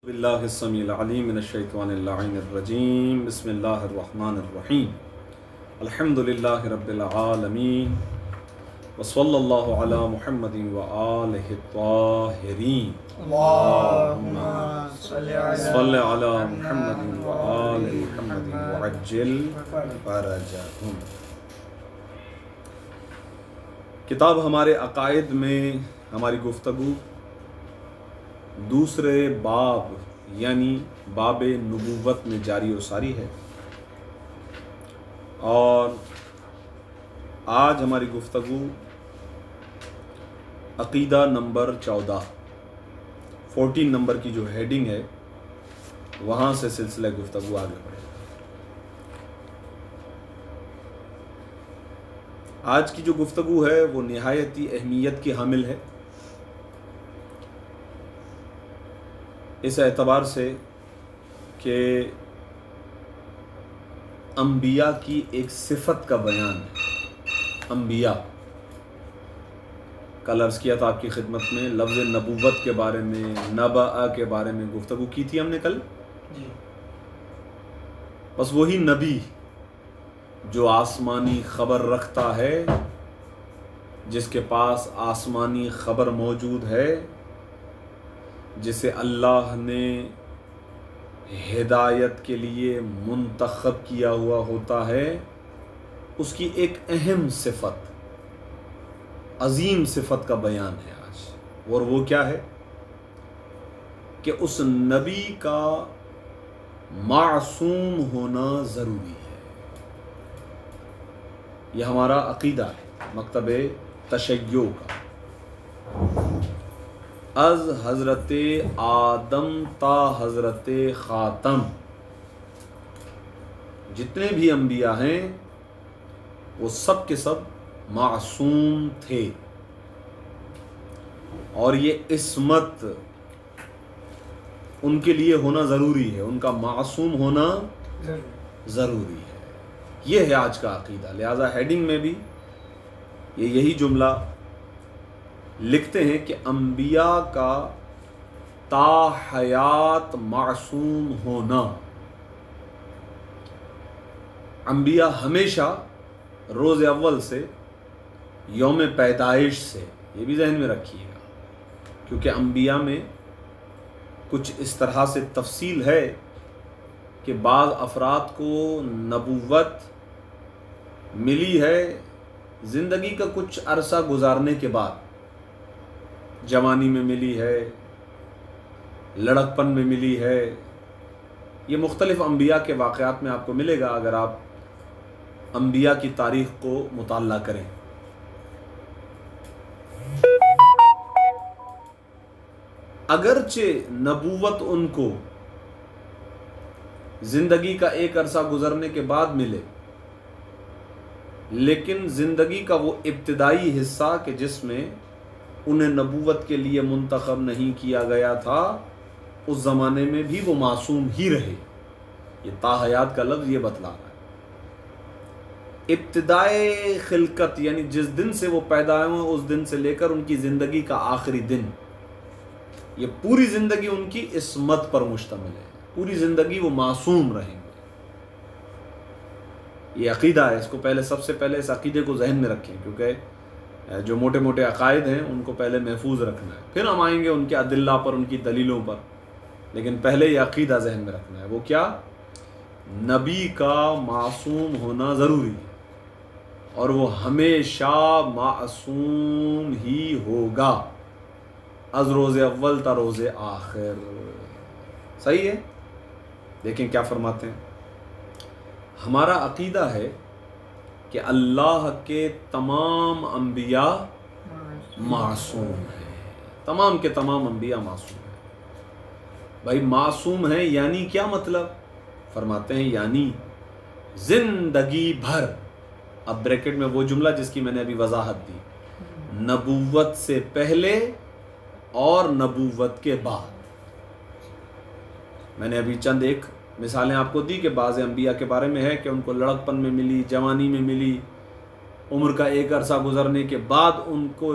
باللہ السمیع العلیم من الشیطان اللعین الرجیم بسم اللہ الرحمن الرحیم الحمدللہ رب العالمین وصلی اللہ علی محمد وآلہ الطاہرین اللہم صلی علی محمد وآل محمد وعجل فرجہم۔ کتاب ہمارے عقائد میں ہماری گفتگو دوسرے باب یعنی باب نبوت میں جاری و ساری ہے، اور آج ہماری گفتگو عقیدہ نمبر 14 نمبر کی جو ہیڈنگ ہے وہاں سے سلسلہ گفتگو آگے بڑھے گا۔ آج کی جو گفتگو ہے وہ نہایتی اہمیت کی حامل ہے، اس اعتبار سے کہ انبیاء کی ایک صفت کا بیان ہے۔ انبیاء کل عرض کیا تھا آپ کی خدمت میں، لفظ نبوت کے بارے میں، نبأ کے بارے میں گفتگو کی تھی ہم نے کل۔ بس وہی نبی جو آسمانی خبر رکھتا ہے، جس کے پاس آسمانی خبر موجود ہے، جسے اللہ نے ہدایت کے لیے منتخب کیا ہوا ہوتا ہے، اس کی ایک اہم صفت، عظیم صفت کا بیان ہے آج۔ اور وہ کیا ہے کہ اس نبی کا معصوم ہونا ضروری ہے۔ یہ ہمارا عقیدہ ہے مکتب تشیع کا۔ از حضرت آدم تا حضرت خاتم جتنے بھی انبیاء ہیں وہ سب کے سب معصوم تھے، اور یہ عصمت ان کے لیے ہونا ضروری ہے، ان کا معصوم ہونا ضروری ہے۔ یہ ہے آج کا عقیدہ۔ لہذا ہیڈنگ میں بھی یہی جملہ لکھتے ہیں کہ انبیاء کا تا حیات معصوم ہونا۔ انبیاء ہمیشہ روز اول سے، یوم پیدائش سے، یہ بھی ذہن میں رکھیے گا، کیونکہ انبیاء میں کچھ اس طرح سے تفصیل ہے کہ بعض افراد کو نبوت ملی ہے زندگی کا کچھ عرصہ گزارنے کے بعد، جوانی میں ملی ہے، لڑکپن میں ملی ہے۔ یہ مختلف انبیاء کے واقعات میں آپ کو ملے گا اگر آپ انبیاء کی تاریخ کو مطالعہ کریں۔ اگرچہ نبوت ان کو زندگی کا ایک عرصہ گزرنے کے بعد ملے، لیکن زندگی کا وہ ابتدائی حصہ کہ جس میں انہیں نبوت کے لیے منتخب نہیں کیا گیا تھا، اس زمانے میں بھی وہ معصوم ہی رہے۔ یہ تا حیات کا لفظ یہ بتلا رہا ہے۔ ابتدائے خلقت یعنی جس دن سے وہ پیدا ہوئے اس دن سے لے کر ان کی زندگی کا آخری دن، یہ پوری زندگی ان کی عصمت پر مشتمل ہے، پوری زندگی وہ معصوم رہیں گے۔ یہ عقیدہ ہے، اس کو سب سے پہلے اس عقیدے کو ذہن میں رکھیں، کیونکہ جو موٹے موٹے عقائد ہیں ان کو پہلے محفوظ رکھنا ہے، پھر ہم آئیں گے ان کے ادلہ پر، ان کی دلیلوں پر، لیکن پہلے یہ عقیدہ ذہن میں رکھنا ہے۔ وہ کیا؟ نبی کا معصوم ہونا ضروری ہے، اور وہ ہمیشہ معصوم ہی ہوگا، از روز اول تا روز آخر۔ صحیح ہے؟ دیکھیں کیا فرماتے ہیں۔ ہمارا عقیدہ ہے کہ اللہ کے تمام انبیاء معصوم ہیں، تمام کے تمام انبیاء معصوم ہیں۔ بھائی معصوم ہیں یعنی کیا مطلب؟ فرماتے ہیں یعنی زندگی بھر، اب بریکٹ میں وہ جملہ جس کی میں نے ابھی وضاحت دی، نبوت سے پہلے اور نبوت کے بعد۔ میں نے ابھی چند ایک مثالیں آپ کو دی کہ بعض انبیاء کے بارے میں ہے کہ ان کو لڑکپن میں ملی، جوانی میں ملی، عمر کا ایک عرصہ گزرنے کے بعد ان کو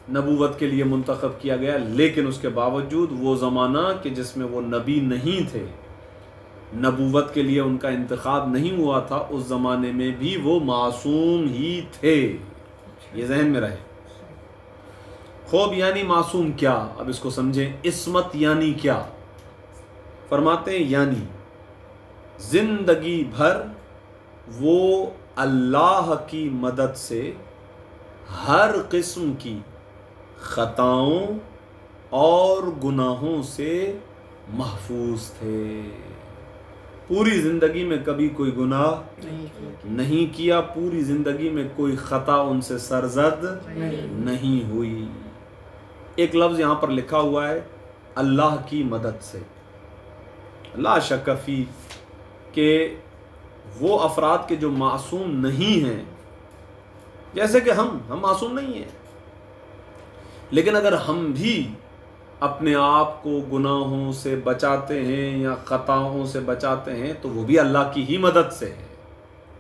نبوت کے لیے منتخب کیا گیا، لیکن اس کے باوجود وہ زمانہ کہ جس میں وہ نبی نہیں تھے، نبوت کے لیے ان کا انتخاب نہیں ہوا تھا، اس زمانے میں بھی وہ معصوم ہی تھے. یہ ذہن میں رہے. خوب یعنی معصوم کیا؟ اب اس کو سمجھیں. عصمت یعنی کیا؟ فرماتے ہیں یعنی زندگی بھر وہ اللہ کی مدد سے ہر قسم کی خطاؤں اور گناہوں سے محفوظ تھے. پوری زندگی میں کبھی کوئی گناہ نہیں کیا، پوری زندگی میں کوئی خطا ان سے سرزد نہیں ہوئی. ایک لفظ یہاں پر لکھا ہوا ہے اللہ کی مدد سے. لا شک فی کہ وہ افراد کے جو معصوم نہیں ہیں، جیسے کہ ہم معصوم نہیں ہیں، لیکن اگر ہم بھی اپنے آپ کو گناہوں سے بچاتے ہیں یا خطاؤں سے بچاتے ہیں تو وہ بھی اللہ کی ہی مدد سے ہے.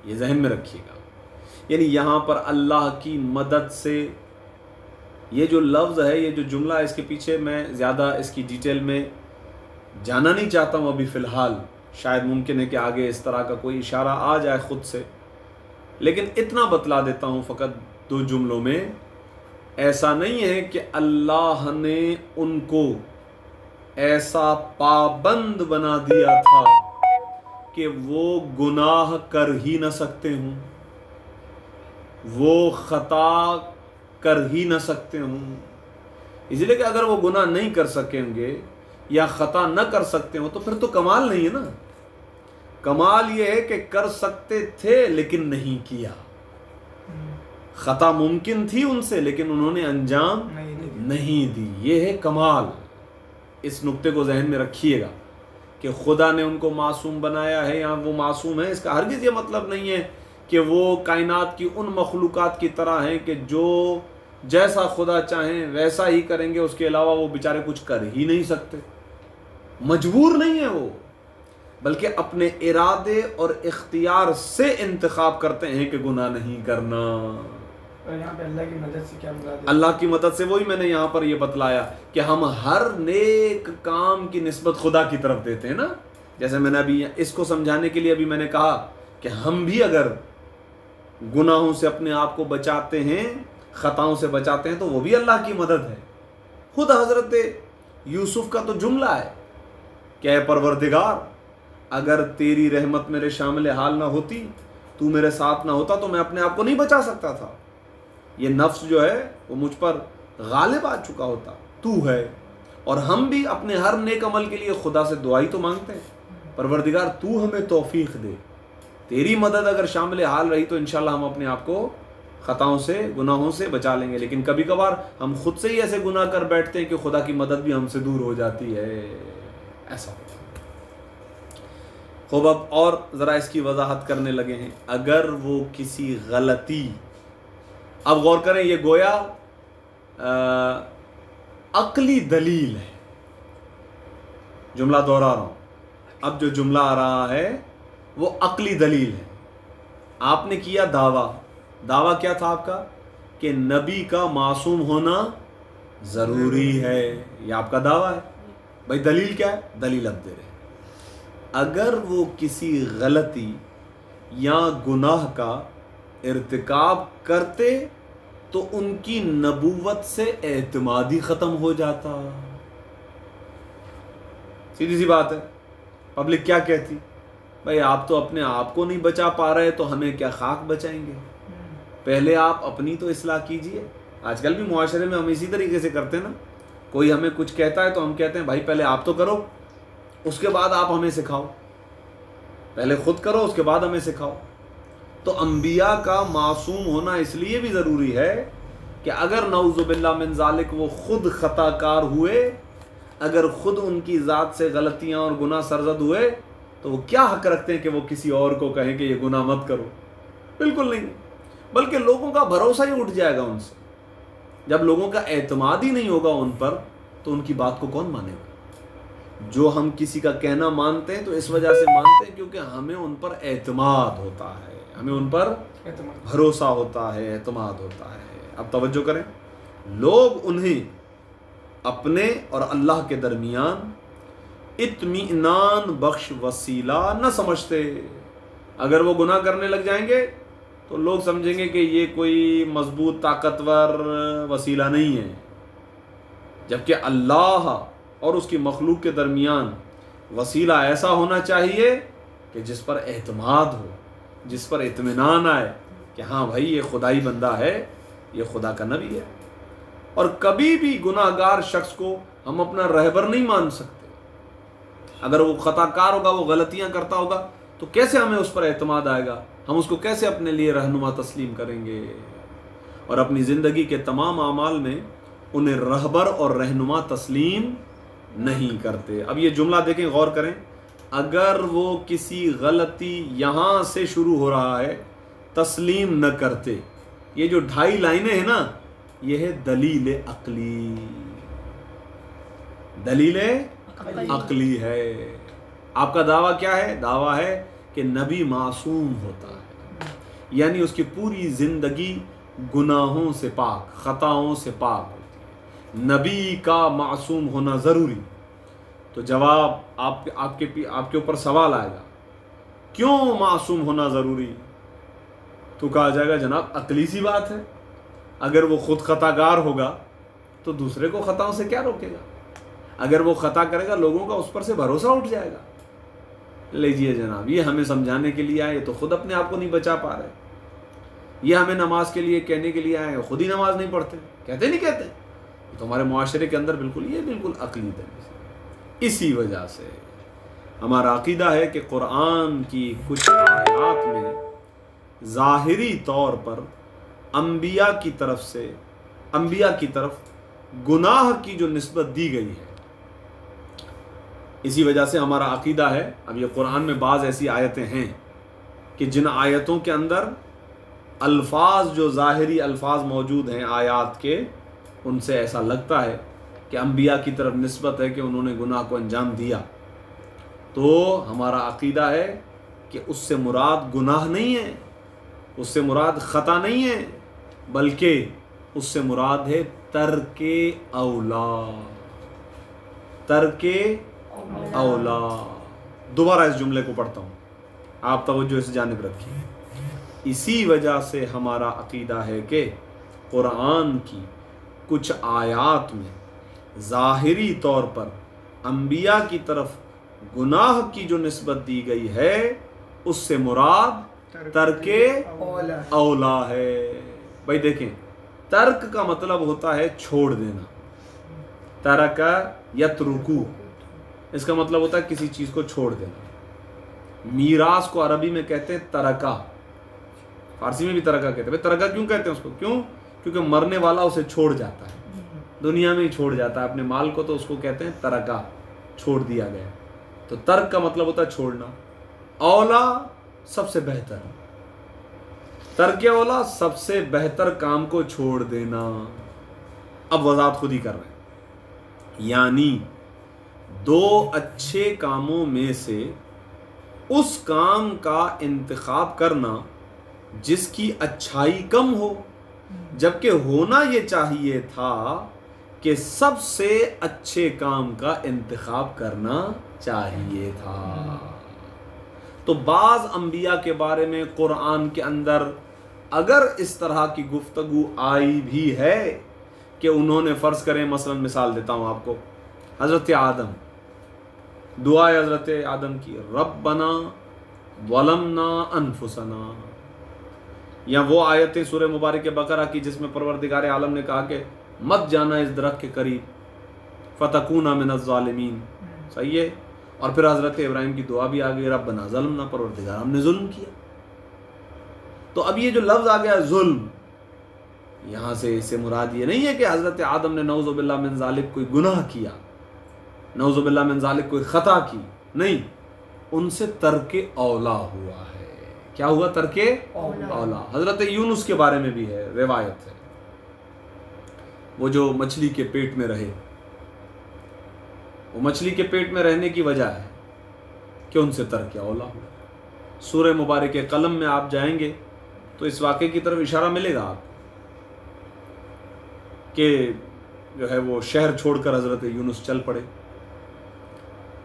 یہ ذہن میں رکھیے گا. یعنی یہاں پر اللہ کی مدد سے، یہ جو لفظ ہے، یہ جو جملہ ہے، اس کے پیچھے میں زیادہ اس کی ڈیٹیل میں جانا نہیں چاہتا ہوں ابھی فی الحال. شاید ممکن ہے کہ آگے اس طرح کا کوئی اشارہ آ جائے خود سے، لیکن اتنا بتلا دیتا ہوں فقط 2 جملوں میں. ایسا نہیں ہے کہ اللہ نے ان کو ایسا پابند بنا دیا تھا کہ وہ گناہ کر ہی نہ سکتے ہوں، وہ خطا کر ہی نہ سکتے ہوں. اس لیے کہ اگر وہ گناہ نہیں کر سکیں گے یا خطا نہ کر سکتے ہوں تو پھر تو کمال نہیں ہے نا. کمال یہ ہے کہ کر سکتے تھے لیکن نہیں کیا. خطا ممکن تھی ان سے لیکن انہوں نے انجام نہیں دی. یہ ہے کمال. اس نقطے کو ذہن میں رکھیے گا کہ خدا نے ان کو معصوم بنایا ہے یا وہ معصوم ہے. اس کا ہرگز یہ مطلب نہیں ہے کہ وہ کائنات کی ان مخلوقات کی طرح ہیں کہ جو جیسا خدا چاہیں ویسا ہی کریں گے، اس کے علاوہ وہ بیچارے کچھ کر ہی نہیں سکتے. مجبور نہیں ہے وہ، بلکہ اپنے ارادے اور اختیار سے انتخاب کرتے ہیں کہ گناہ نہیں کرنا. اور یہاں پہ اللہ کی مدد سے کیا مراد ہے؟ اللہ کی مدد سے وہی میں نے یہاں پر یہ بتلایا کہ ہم ہر نیک کام کی نسبت خدا کی طرف دیتے ہیں نا. جیسے میں نے ابھی اس کو سمجھانے کے لیے ابھی میں نے کہا کہ ہم بھی اگر گناہوں سے اپنے آپ کو بچاتے ہیں، خطاؤں سے بچاتے ہیں، تو وہ بھی اللہ کی مدد ہے. خود حضرت یوسف کا تو جملہ ہے کہ اے پروردگار، اگر تیری رحمت میرے شامل حال نہ ہوتی، تو میرے ساتھ نہ ہوتا تو میں اپنے آپ کو نہیں بچا سکتا تھا. یہ نفس جو ہے وہ مجھ پر غالب آ چکا ہوتا. تو ہے. اور ہم بھی اپنے ہر نیک عمل کے لیے خدا سے دعائی تو مانگتے ہیں، پروردگار تو ہمیں توفیق دے. تیری مدد اگر شامل حال رہی تو انشاءاللہ ہم اپنے آپ کو خطاؤں سے، گناہوں سے بچا لیں گے. لیکن کبھی کبھار ہم خود سے ہی ایسے گناہ کر بیٹھتے ہیں کہ خدا کی مدد بھی ہم سے دور ہو جاتی ہے. ایسا ہوتا ہے. خوب اب اور ذرا اس کی وضاحت کرنے لگے ہیں. اگر وہ کسی غلطی، اب غور کریں، یہ گویا عقلی دلیل ہے. جملہ دوہرا رہا ہوں. اب جو جملہ آ رہا ہے وہ عقلی دلیل ہے. آپ نے کیا دعویٰ کیا تھا آپ کا؟ کہ نبی کا معصوم ہونا ضروری ہے. یہ آپ کا دعویٰ ہے. بھائی دلیل کیا ہے؟ دلیل اب دے رہے ہیں. اگر وہ کسی غلطی یا گناہ کا ارتکاب کرتے تو ان کی نبوت سے اعتماد ہی ختم ہو جاتا. سیدھی سی بات ہے. پبلک کیا کہتی؟ بھائی آپ تو اپنے آپ کو نہیں بچا پا رہے تو ہمیں کیا خاک بچائیں گے؟ پہلے آپ اپنی تو اصلاح کیجئے. آج کل بھی معاشرے میں ہم اسی طریقے سے کرتے ہیں نا. کوئی ہمیں کچھ کہتا ہے تو ہم کہتے ہیں بھائی پہلے آپ تو کرو، اس کے بعد آپ ہمیں سکھاؤ. پہلے خود کرو، اس کے بعد ہمیں سکھاؤ. تو انبیاء کا معصوم ہونا اس لیے بھی ضروری ہے کہ اگر نعوذ باللہ من ذالک وہ خود خطا کار ہوئے، اگر خود ان کی ذات سے غلطیاں اور گناہ سرزد ہوئے تو وہ کیا حق رکھتے ہیں کہ وہ کسی اور کو کہیں کہ یہ گناہ مت کرو؟ بالکل نہیں. بلکہ لوگوں کا بھروسہ ہی اٹھ جائے گا ان سے. جب لوگوں کا اعتماد ہی نہیں ہوگا ان پر تو ان کی بات کو کون مانے گا؟ جو ہم کسی کا کہنا مانتے ہیں تو اس وجہ سے مانتے ہیں کیونکہ ہمیں ان پر اعتماد ہوتا ہے، ہمیں ان پر بھروسہ ہوتا ہے، اعتماد ہوتا ہے. اب توجہ کریں. لوگ انہیں اپنے اور اللہ کے درمیان اطمینان بخش وسیلہ نہ سمجھتے۔ اگر وہ گناہ کرنے لگ جائیں گے تو لوگ سمجھیں گے کہ یہ کوئی مضبوط طاقتور وسیلہ نہیں ہے، جبکہ اللہ اور اس کی مخلوق کے درمیان وسیلہ ایسا ہونا چاہیے کہ جس پر اعتماد ہو، جس پر اطمینان آئے کہ ہاں بھائی یہ خدائی بندہ ہے، یہ خدا کا نبی ہے۔ اور کبھی بھی گناہ گار شخص کو ہم اپنا رہبر نہیں مان سکتے۔ اگر وہ خطا کار ہوگا، وہ غلطیاں کرتا ہوگا، تو کیسے ہمیں اس پر اعتماد آئے گا؟ ہم اس کو کیسے اپنے لیے رہنما تسلیم کریں گے؟ اور اپنی زندگی کے تمام اعمال میں انہیں رہبر اور رہنما تسلیم نہیں کرتے۔ اب یہ جملہ دیکھیں، غور کریں، اگر وہ کسی غلطی یہاں سے شروع ہو رہا ہے تسلیم نہ کرتے، یہ جو 2.5 لائنیں ہیں نا، یہ ہے دلیل عقلی، دلیل عقلی ہے۔ آپ کا دعویٰ کیا ہے؟ دعویٰ ہے کہ نبی معصوم ہوتا ہے، یعنی اس کی پوری زندگی گناہوں سے پاک، خطاؤں سے پاک ہوتی ہے۔ نبی کا معصوم ہونا ضروری۔ تو جواب آپ کے اوپر سوال آئے گا، کیوں معصوم ہونا ضروری؟ تو کہا جائے گا جناب عقلی سی بات ہے، اگر وہ خود خطا کار ہوگا تو دوسرے کو خطاؤں سے کیا روکے گا؟ اگر وہ خطا کرے گا لوگوں کا اس پر سے بھروسہ اٹھ جائے گا۔ لیجئے جناب، یہ ہمیں سمجھانے کے لیے آئے، تو خود اپنے آپ کو نہیں بچا پا رہے۔ یہ ہمیں نماز کے لیے کہنے کے لیے آئے، خود ہی نماز نہیں پڑھتے، کہتے نہیں کہتے؟ تو ہمارے معاشرے کے اندر بالکل عقلی دلیل۔ اسی وجہ سے ہمارا عقیدہ ہے کہ قرآن کی کچھ آیات میں ظاہری طور پر انبیاء کی طرف گناہ کی جو نسبت دی گئی ہے، اسی وجہ سے ہمارا عقیدہ ہے، اب یہ قرآن میں بعض ایسی آیتیں ہیں کہ جن آیتوں کے اندر الفاظ، جو ظاہری الفاظ موجود ہیں آیات کے، ان سے ایسا لگتا ہے کہ انبیاء کی طرف نسبت ہے کہ انہوں نے گناہ کو انجام دیا، تو ہمارا عقیدہ ہے کہ اس سے مراد گناہ نہیں ہے، اس سے مراد خطا نہیں ہے، بلکہ اس سے مراد ہے ترک اولا، ترک اولا۔ دوبارہ اس جملے کو پڑھتا ہوں، آپ توجہ اس جانب رکھیے۔ اسی وجہ سے ہمارا عقیدہ ہے کہ قرآن کی کچھ آیات میں ظاہری طور پر انبیاء کی طرف گناہ کی جو نسبت دی گئی ہے، اس سے مراد ترک اولا ہے۔ بھائی دیکھیں، ترک کا مطلب ہوتا ہے چھوڑ دینا، ترک یترکو، اس کا مطلب ہوتا ہے کسی چیز کو چھوڑ دینا۔ میراث کو عربی میں کہتے ہیں ترکہ، فارسی میں بھی ترکہ کہتے ہیں۔ ترکہ کیوں کہتے ہیں اس کو؟ کیونکہ مرنے والا اسے چھوڑ جاتا ہے، دنیا میں ہی چھوڑ جاتا ہے اپنے مال کو، تو اس کو کہتے ہیں ترکہ، چھوڑ دیا گیا۔ تو ترک کا مطلب ہوتا ہے چھوڑنا۔ اولا سب سے بہتر، ترک اولا سب سے بہتر کام کو چھوڑ دینا۔ اب وضاحت خود ہی کر رہے ہیں، یعنی 2 اچھے کاموں میں سے اس کام کا انتخاب کرنا جس کی اچھائی کم ہو، جبکہ ہونا یہ چاہیے تھا کہ سب سے اچھے کام کا انتخاب کرنا چاہیے تھا۔ تو بعض انبیاء کے بارے میں قرآن کے اندر اگر اس طرح کی گفتگو آئی بھی ہے کہ انہوں نے فرض کریں، مثلا مثال دیتا ہوں آپ کو، حضرت آدم، دعائے حضرت آدم کی، ربنا ظلمنا انفسنا، یا وہ آیتیں سورہ مبارک بقرہ کی جس میں پروردگار عالم نے کہا کہ مت جانا اس درخت کے قریب فتکونا من الظالمین، صحیح ہے؟ اور پھر حضرت ابراہیم کی دعا بھی آ گئی، ربنا ظلمنا، پروردگار ہم نے ظلم کیا۔ تو اب یہ جو لفظ آ گیا ظلم، یہاں سے اس سے مراد یہ نہیں ہے کہ حضرت آدم نے نعوذ باللہ من ذالک کوئی گناہ کیا، نعوذ باللہ من ذالک کوئی خطا کی، نہیں، ان سے ترک اولا ہوا ہے۔ کیا ہوا؟ ترک اولا۔ حضرت یونس کے بارے میں بھی ہے، روایت ہے، وہ جو مچھلی کے پیٹ میں رہے، وہ مچھلی کے پیٹ میں رہنے کی وجہ ہے کہ ان سے ترک اولا ہوا۔ سورہ مبارک قلم میں آپ جائیں گے تو اس واقعے کی طرف اشارہ ملے گا آپ کو۔ کہ جو ہے وہ شہر چھوڑ کر حضرت یونس چل پڑے۔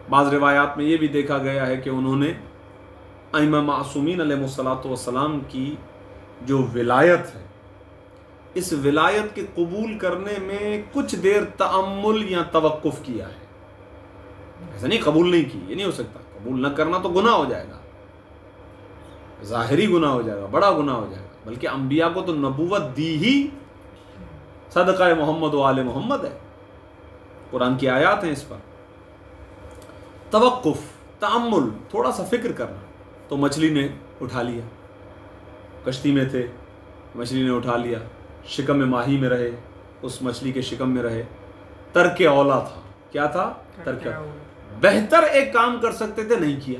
بعض روایات میں یہ بھی دیکھا گیا ہے کہ انہوں نے ائمہ معصومین علیہ الصلوۃ والسلام کی جو ولایت ہے، اس ولایت کے قبول کرنے میں کچھ دیر تأمل یا توقف کیا ہے۔ ایسا نہیں قبول نہیں کی، یہ نہیں ہو سکتا، قبول نہ کرنا تو گناہ ہو جائے گا، ظاہری گناہ ہو جائے گا، بڑا گناہ ہو جائے گا، بلکہ انبیاء کو تو نبوت دی ہی صدقہ محمد و آل محمد ہے، قرآن کی آیات ہیں اس پر۔ توقف، تأمل، تھوڑا سا فکر کرنا، تو مچھلی نے اٹھا لیا، کشتی میں تھے، مچھلی نے اٹھا لیا، شکم ماہی میں رہے، اس مچھلی کے شکم میں رہے، ترک اولا تھا، کیا تھا؟ ترک بہتر ایک کام کر سکتے تھے، نہیں کیا۔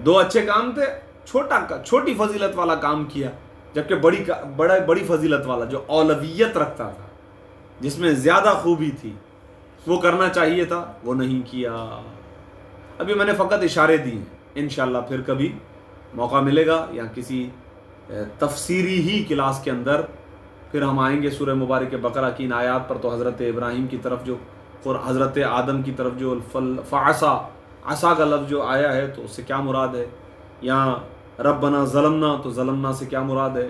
دو اچھے کام تھے، چھوٹی فضیلت والا کام کیا، جبکہ بڑی فضیلت والا جو اولویت رکھتا تھا، جس میں زیادہ خوبی تھی، وہ کرنا چاہیے تھا، وہ نہیں کیا۔ ابھی میں نے فقط اشارے دیے ہیں، انشاءاللہ پھر کبھی موقع ملے گا یا کسی تفسیری ہی کلاس کے اندر پھر ہم آئیں گے سورہ مبارک بقرہ کی ان آیات پر۔ تو حضرت ابراہیم کی طرف جو اور حضرت آدم کی طرف جو فعصا، عصا کا لفظ جو آیا ہے تو اس سے کیا مراد ہے، یہاں ربنا ظلمنا تو ظلمنا سے کیا مراد ہے،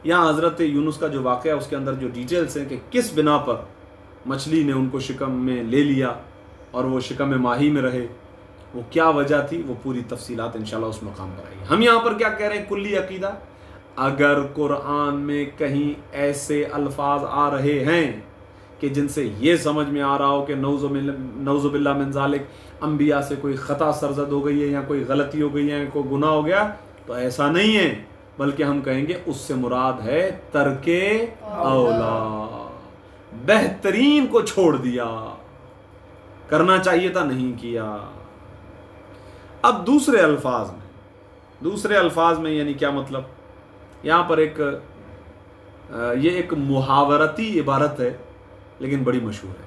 یہاں حضرت یونس کا جو واقعہ ہے اس کے اندر جو ڈیٹیلز ہیں کہ کس بنا پر مچھلی نے ان کو شکم میں لے لیا اور وہ شکم ماہی میں رہے، وہ کیا وجہ تھی، وہ پوری تفصیلات انشاءاللہ اس مقام پر آئی۔ ہم یہاں پر کیا کہہ رہے ہیں، کلی عقیدہ۔ اگر قرآن میں کہیں ایسے الفاظ آ رہے ہیں کہ جن سے یہ سمجھ میں آ رہا ہو کہ نعوذ باللہ من ذالک انبیاء سے کوئی خطا سرزد ہو گئی ہے یا کوئی غلطی ہو گئی ہے، کوئی گناہ ہو گیا، تو ایسا نہیں ہے، بلکہ ہم کہیں گے اس سے مراد ہے ترک اولا، بہترین کو چھوڑ دیا، کرنا چاہیے تھا نہیں کیا۔ اب دوسرے الفاظ میں یعنی کیا مطلب، یہاں پر یہ ایک محاورتی عبارت ہے لیکن بڑی مشہور ہے،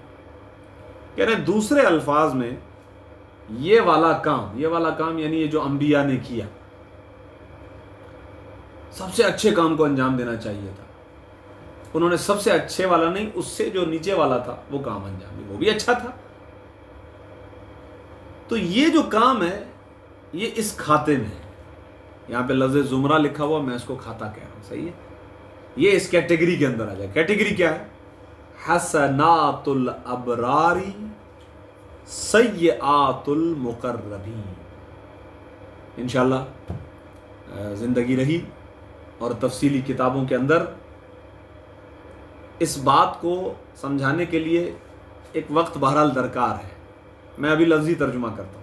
کہہ رہے ہیں دوسرے الفاظ میں یہ والا کام یعنی یہ جو انبیاء نے کیا، سب سے اچھے کام کو انجام دینا چاہیے تھا، انہوں نے سب سے اچھے والا نہیں، اس سے جو نیچے والا تھا وہ کام انجام دیا، وہ بھی اچھا تھا۔ تو یہ جو کام ہے یہ اس کھاتے میں ہے، یہاں پہ لفظ زمرہ لکھا ہوا، میں اس کو کھاتا کہہ رہا ہوں، صحیح ہے، یہ اس کیٹیگری کے اندر آ جائے۔ کیٹیگری کیا ہے؟ حسنات الابرار سیئات المقربین۔ انشاءاللہ زندگی رہی اور تفصیلی کتابوں کے اندر اس بات کو سمجھانے کے لیے ایک وقت بہرحال درکار ہے، میں ابھی لفظی ترجمہ کرتا ہوں۔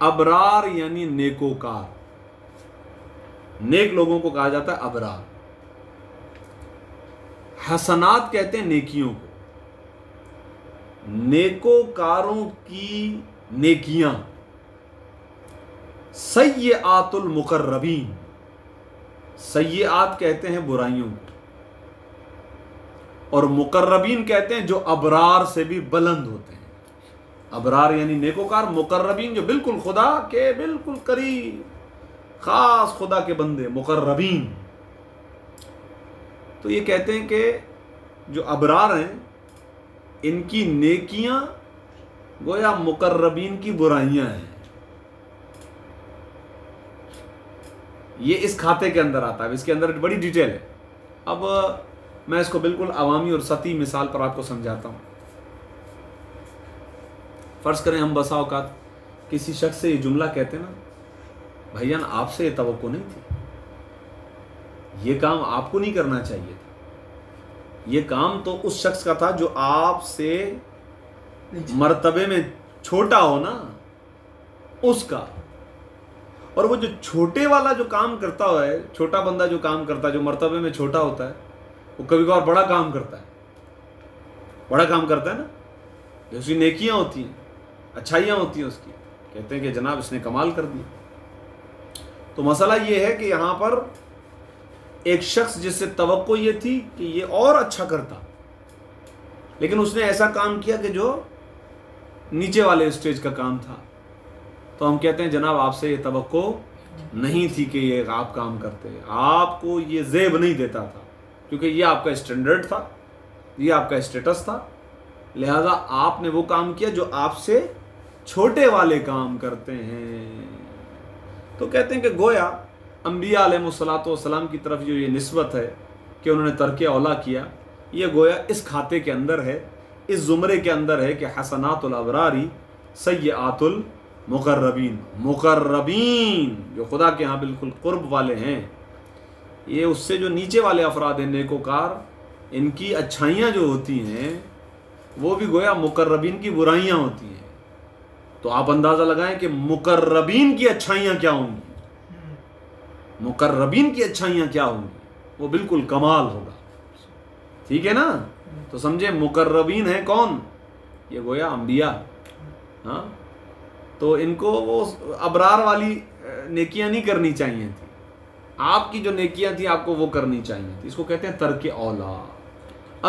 ابرار یعنی نیکوکار، نیک لوگوں کو کہا جاتا ہے ابرار۔ حسنات کہتے ہیں نیکیوں کو، نیکوکاروں کی نیکیاں۔ سیئات المقربین، سیئات کہتے ہیں برائیوں کو، اور مقربین کہتے ہیں جو ابرار سے بھی بلند ہوتے ہیں۔ ابرار یعنی نیکوکار، مقربین جو بالکل خدا کے بالکل قریب، خاص خدا کے بندے، مقربین۔ تو یہ کہتے ہیں کہ جو ابرار ہیں ان کی نیکیاں گویا مقربین کی برائیاں ہیں۔ یہ اس کھاتے کے اندر آتا ہے، اس کے اندر بڑی ڈیٹیل ہے۔ اب میں اس کو بالکل عوامی اور سطحی مثال پر آپ کو سمجھاتا ہوں۔ فرض کریں ہم بسا اوقات کسی شخص سے یہ جملہ کہتے ہیں نا، بھائی جان آپ سے یہ توقع نہیں تھی، یہ کام آپ کو نہیں کرنا چاہیے تھا، یہ کام تو اس شخص کا تھا جو آپ سے مرتبے میں چھوٹا ہو نا، اس کا۔ اور وہ جو چھوٹے والا جو کام کرتا ہے، چھوٹا بندہ جو کام کرتا ہے، جو مرتبے میں چھوٹا ہوتا ہے، وہ کبھی کبھار بڑا کام کرتا ہے، بڑا کام کرتا ہے نا، جو اس کی نیکیاں ہوتی ہیں، اچھائیاں ہوتی ہیں اس کی، کہتے ہیں کہ جناب اس نے کمال کر دیا۔ تو مسئلہ یہ ہے کہ یہاں پر ایک شخص جس سے توقع یہ تھی کہ یہ اور اچھا کرتا، لیکن اس نے ایسا کام کیا کہ جو نیچے والے اسٹیج کا کام تھا، تو ہم کہتے ہیں جناب آپ سے یہ توقع نہیں تھی کہ یہ آپ کام کرتے، آپ کو یہ زیب نہیں دیتا تھا کیونکہ یہ آپ کا اسٹینڈرڈ تھا، یہ آپ کا اسٹیٹس تھا، لہذا آپ نے وہ کام کیا جو آپ سے چھوٹے والے کام کرتے ہیں۔ تو کہتے ہیں کہ گویا انبیاء علیہ الصلوۃ والسلام کی طرف جو یہ نسبت ہے کہ انہوں نے ترک اولا کیا، یہ گویا اس کھاتے کے اندر ہے، اس زمرے کے اندر ہے کہ حسنات الابراری سیئات المقربین، مقربین جو خدا کے ہاں بالکل قرب والے ہیں، یہ اس سے جو نیچے والے افراد ہیں نیکوکار، ان کی اچھائیاں جو ہوتی ہیں وہ بھی گویا مقربین کی برائیاں ہوتی ہیں۔ تو آپ اندازہ لگائیں کہ مقربین کی اچھائیاں کیا ہوں گی، مقربین کی اچھائیاں کیا ہوں گی، وہ بالکل کمال ہوگا، ٹھیک ہے نا؟ تو سمجھے مقربین ہیں کون؟ یہ گویا انبیاء، ہاں، تو ان کو وہ ابرار والی نیکیاں نہیں کرنی چاہیے تھی، آپ کی جو نیکیاں تھیں آپ کو وہ کرنی چاہیے تھی، اس کو کہتے ہیں ترک اولا۔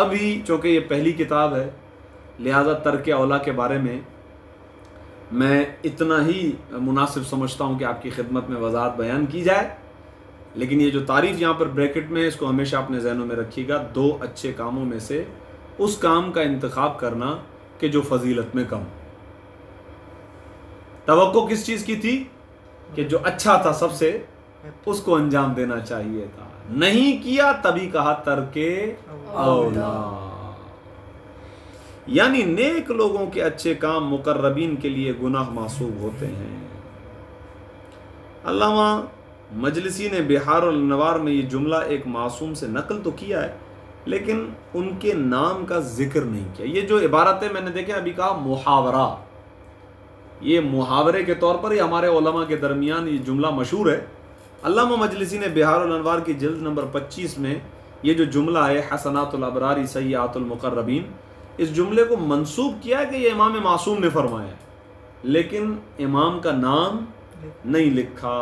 ابھی چونکہ یہ پہلی کتاب ہے لہذا ترک اولا کے بارے میں اتنا ہی مناسب سمجھتا ہوں کہ آپ کی خدمت میں وضاحت بیان کی جائے، لیکن یہ جو تعریف یہاں پر بریکٹ میں ہے اس کو ہمیشہ اپنے ذہنوں میں رکھیے گا، 2 اچھے کاموں میں سے اس کام کا انتخاب کرنا کہ جو فضیلت میں کم۔ توقع کس چیز کی تھی؟ کہ جو اچھا تھا سب سے اس کو انجام دینا چاہیے تھا، نہیں کیا تبھی کہا ترک اولا۔ یعنی نیک لوگوں کے اچھے کام مقربین کے لیے گناہ محسوب ہوتے ہیں۔ علامہ مجلسی نے بحار الانوار میں یہ جملہ ایک معصوم سے نقل تو کیا ہے لیکن ان کے نام کا ذکر نہیں کیا۔ یہ جو عبارتیں میں نے دیکھیں ابھی کہا محاورہ، یہ محاورے کے طور پر یہ ہمارے علماء کے درمیان یہ جملہ مشہور ہے۔ علامہ مجلسی نے بحار الانوار کی جلد نمبر 25 میں یہ جو جملہ ہے حسنات الابرار سیئات المقربین، اس جملے کو منسوب کیا ہے کہ یہ امام معصوم نے فرمایا ہے، لیکن امام کا نام نہیں لکھا۔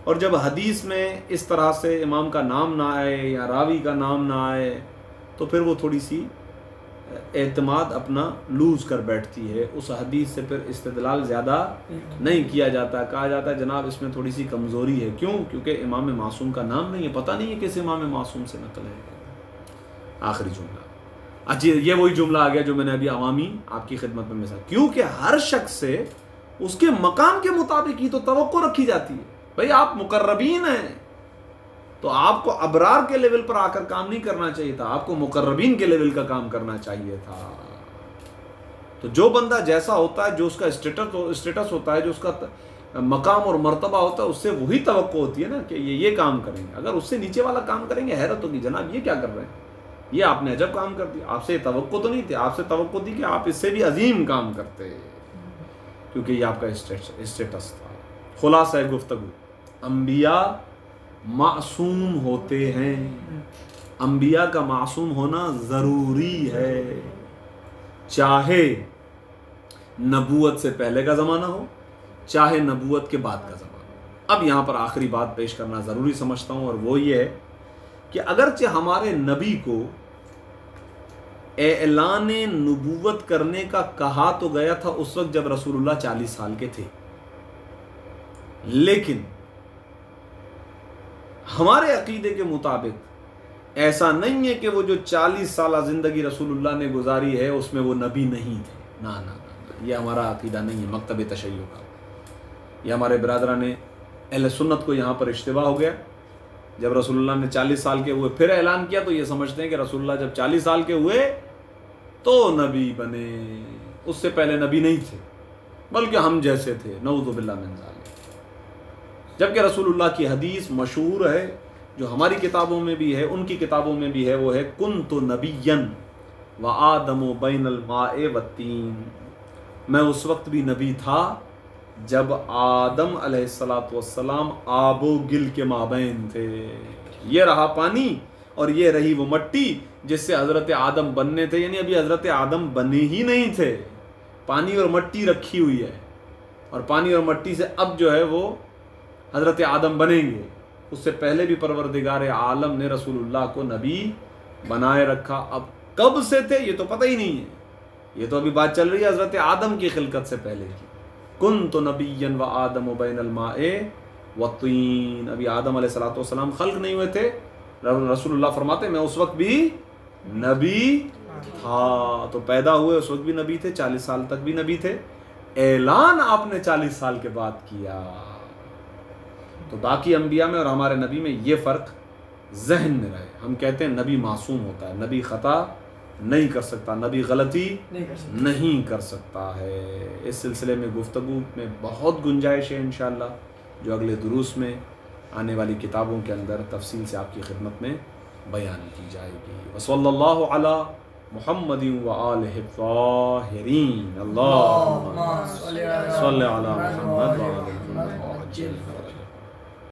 اور جب حدیث میں اس طرح سے امام کا نام نہ آئے یا راوی کا نام نہ آئے تو پھر وہ تھوڑی سی اعتماد اپنا لوز کر بیٹھتی ہے، اس حدیث سے پھر استدلال زیادہ نہیں کیا جاتا، کہا جاتا ہے جناب اس میں تھوڑی سی کمزوری ہے، کیوں؟ کیونکہ امام معصوم کا نام نہیں ہے، پتہ نہیں ہے کس امام معصوم سے نقل ہے۔ آخری جملہ، اچھا یہ وہی جملہ آ گیا جو میں نے ابھی عوامی آپ کی خدمت میں مثال، کیونکہ ہر شخص سے اس کے مقام کے مطابق ہی تو توقع رکھی جاتی ہے۔ بھئی آپ مقربین ہیں تو آپ کو ابرار کے لیول پر آ کر کام نہیں کرنا چاہیے تھا، آپ کو مقربین کے لیول کا کام کرنا چاہیے تھا۔ تو جو بندہ جیسا ہوتا ہے، جو اس کا اسٹیٹس ہوتا ہے، جو اس کا مقام اور مرتبہ ہوتا ہے، اس سے وہی توقع ہوتی ہے نا کہ یہ کام کریں گے۔ اگر اس سے نیچے والا کام کریں گے حیرت ہوگی، جناب یہ کیا کر رہے ہیں، یہ آپ نے عجب کام کر دیا، آپ سے توقع تو نہیں تھی، آپ سے توقع تھی کہ آپ اس سے بھی عظیم کام کرتے، کیونکہ یہ آپ کا اسٹیٹس تھا۔ خلاصہ گفتگو، انبیاء معصوم ہوتے ہیں، انبیاء کا معصوم ہونا ضروری ہے، چاہے نبوت سے پہلے کا زمانہ ہو چاہے نبوت کے بعد کا زمانہ ہو۔ اب یہاں پر آخری بات پیش کرنا ضروری سمجھتا ہوں، اور وہ یہ ہے کہ اگرچہ ہمارے نبی کو اعلان نبوت کرنے کا کہا تو گیا تھا اس وقت جب رسول اللہ 40 سال کے تھے، لیکن ہمارے عقیدے کے مطابق ایسا نہیں ہے کہ وہ جو 40 سالہ زندگی رسول اللہ نے گزاری ہے اس میں وہ نبی نہیں تھے، نہ، یہ ہمارا عقیدہ نہیں ہے مکتب تشیع کا۔ یہ ہمارے برادران اہل سنت کو یہاں پر اشتباہ ہو گیا، جب رسول اللہ نے 40 سال کے ہوئے پھر اعلان کیا تو یہ سمجھتے ہیں کہ رسول اللہ جب 40 سال کے ہوئے تو نبی بنے، اس سے پہلے نبی نہیں تھے بلکہ ہم جیسے تھے، نعوذ باللہ من ذالک۔ جبکہ رسول اللہ کی حدیث مشہور ہے جو ہماری کتابوں میں بھی ہے، ان کی کتابوں میں بھی ہے، وہ ہے کنت نبیا وآدم بین الماء والطین، میں اس وقت بھی نبی تھا جب آدم علیہ السلام آب و گل کے مابین تھے، یہ رہا پانی اور یہ رہی وہ مٹی جس سے حضرت آدم بننے تھے، یعنی ابھی حضرت آدم بنے ہی نہیں تھے، پانی اور مٹی رکھی ہوئی ہے، اور پانی اور مٹی سے اب جو ہے وہ حضرت آدم بنیں گے۔ اس سے پہلے بھی پروردگار عالم نے رسول اللہ کو نبی بنائے رکھا، اب کب سے تھے یہ تو پتہ ہی نہیں ہے، یہ تو ابھی بات چل رہی ہے حضرت آدم کی خلقت سے پہلے کی۔ کنت نبیا وآدم بین الماء والطین، ابھی آدم علیہ السلام خلق نہیں ہوئے تھے رسول اللہ فرماتے ہیں میں اس وقت بھی نبی تھا. تو پیدا ہوئے اس وقت بھی نبی تھے, 40 سال تک بھی نبی تھے, اعلان آپ نے 40 سال کے بعد کیا. تو باقی انبیاء میں اور ہمارے نبی میں یہ فرق ذہن میں رہے. ہم کہتے ہیں نبی معصوم ہوتا ہے, نبی خطا نہیں کر سکتا, نبی غلطی نہیں کر سکتا ہے. اس سلسلے میں گفتگو میں بہت گنجائش ہے انشاءاللہ, جو اگلے دروس میں آنے والی کتابوں کے اندر تفصیل سے آپ کی خدمت میں بیان کی جائے گی. وصلی اللہ علی محمد وآلہ الطاہرین. اللہم صلی علی محمد وآلہ محمد.